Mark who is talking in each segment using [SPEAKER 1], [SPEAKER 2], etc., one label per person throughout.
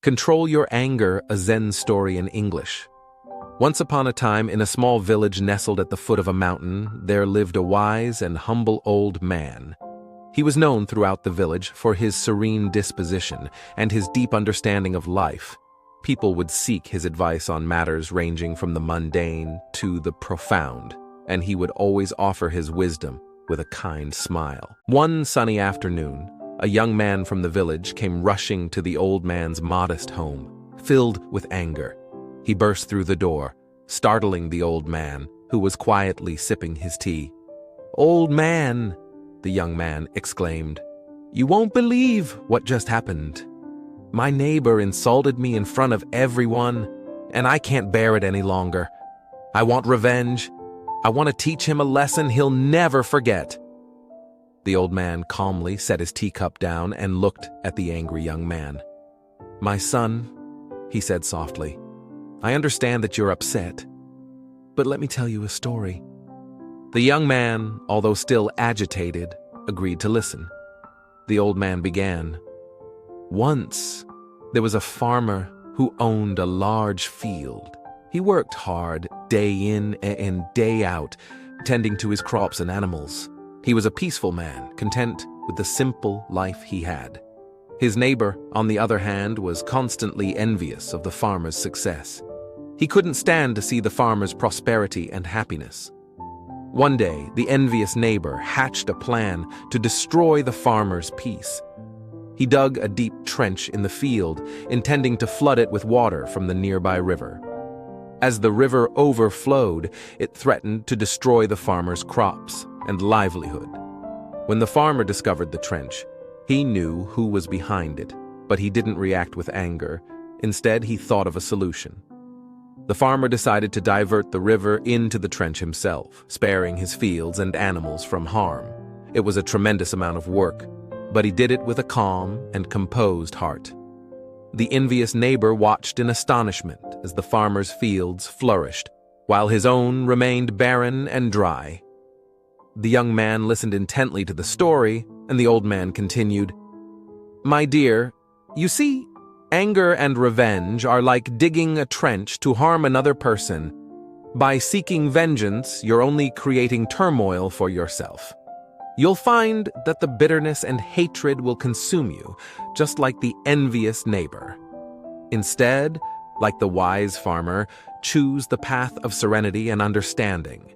[SPEAKER 1] Control Your Anger, a Zen story in English. Once upon a time, in a small village nestled at the foot of a mountain, there lived a wise and humble old man. He was known throughout the village for his serene disposition and his deep understanding of life. People would seek his advice on matters ranging from the mundane to the profound, and he would always offer his wisdom with a kind smile. One sunny afternoon, a young man from the village came rushing to the old man's modest home, filled with anger. He burst through the door, startling the old man, who was quietly sipping his tea. "Old man," the young man exclaimed, "you won't believe what just happened. My neighbor insulted me in front of everyone, and I can't bear it any longer. I want revenge. I want to teach him a lesson he'll never forget." The old man calmly set his teacup down and looked at the angry young man. "My son," he said softly, "I understand that you're upset, but let me tell you a story." The young man, although still agitated, agreed to listen. The old man began. "Once, there was a farmer who owned a large field. He worked hard, day in and day out, tending to his crops and animals. He was a peaceful man, content with the simple life he had. His neighbor, on the other hand, was constantly envious of the farmer's success. He couldn't stand to see the farmer's prosperity and happiness. One day, the envious neighbor hatched a plan to destroy the farmer's peace. He dug a deep trench in the field, intending to flood it with water from the nearby river. As the river overflowed, it threatened to destroy the farmer's crops and livelihood. When the farmer discovered the trench, he knew who was behind it, but he didn't react with anger. Instead, he thought of a solution. The farmer decided to divert the river into the trench himself, sparing his fields and animals from harm. It was a tremendous amount of work, but he did it with a calm and composed heart. The envious neighbor watched in astonishment as the farmer's fields flourished, while his own remained barren and dry. The young man listened intently to the story, and the old man continued, "My dear, you see, anger and revenge are like digging a trench to harm another person. By seeking vengeance, you're only creating turmoil for yourself. You'll find that the bitterness and hatred will consume you, just like the envious neighbor. Instead, like the wise farmer, choose the path of serenity and understanding."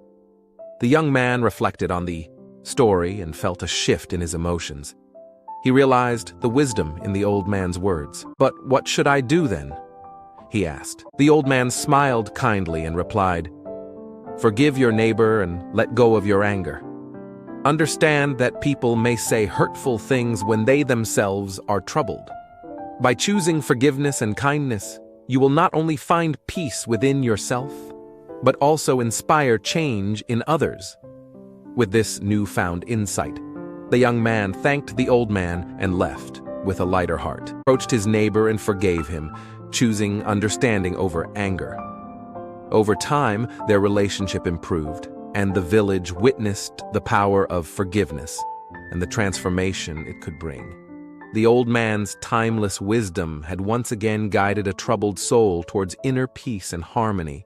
[SPEAKER 1] The young man reflected on the story and felt a shift in his emotions. He realized the wisdom in the old man's words. "But what should I do then?" he asked. The old man smiled kindly and replied, "Forgive your neighbor and let go of your anger. Understand that people may say hurtful things when they themselves are troubled. By choosing forgiveness and kindness, you will not only find peace within yourself, but also inspire change in others." With this newfound insight, the young man thanked the old man and left with a lighter heart, approached his neighbor and forgave him, choosing understanding over anger. Over time, their relationship improved, and the village witnessed the power of forgiveness and the transformation it could bring. The old man's timeless wisdom had once again guided a troubled soul towards inner peace and harmony.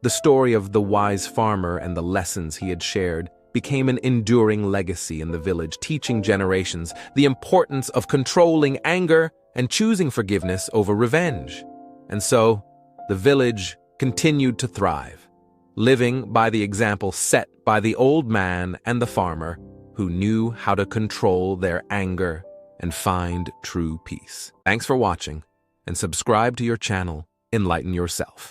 [SPEAKER 1] The story of the wise farmer and the lessons he had shared became an enduring legacy in the village, teaching generations the importance of controlling anger and choosing forgiveness over revenge. And so, the village continued to thrive, living by the example set by the old man and the farmer, who knew how to control their anger and find true peace. Thanks for watching, and subscribe to your channel, Enlighten Yourself.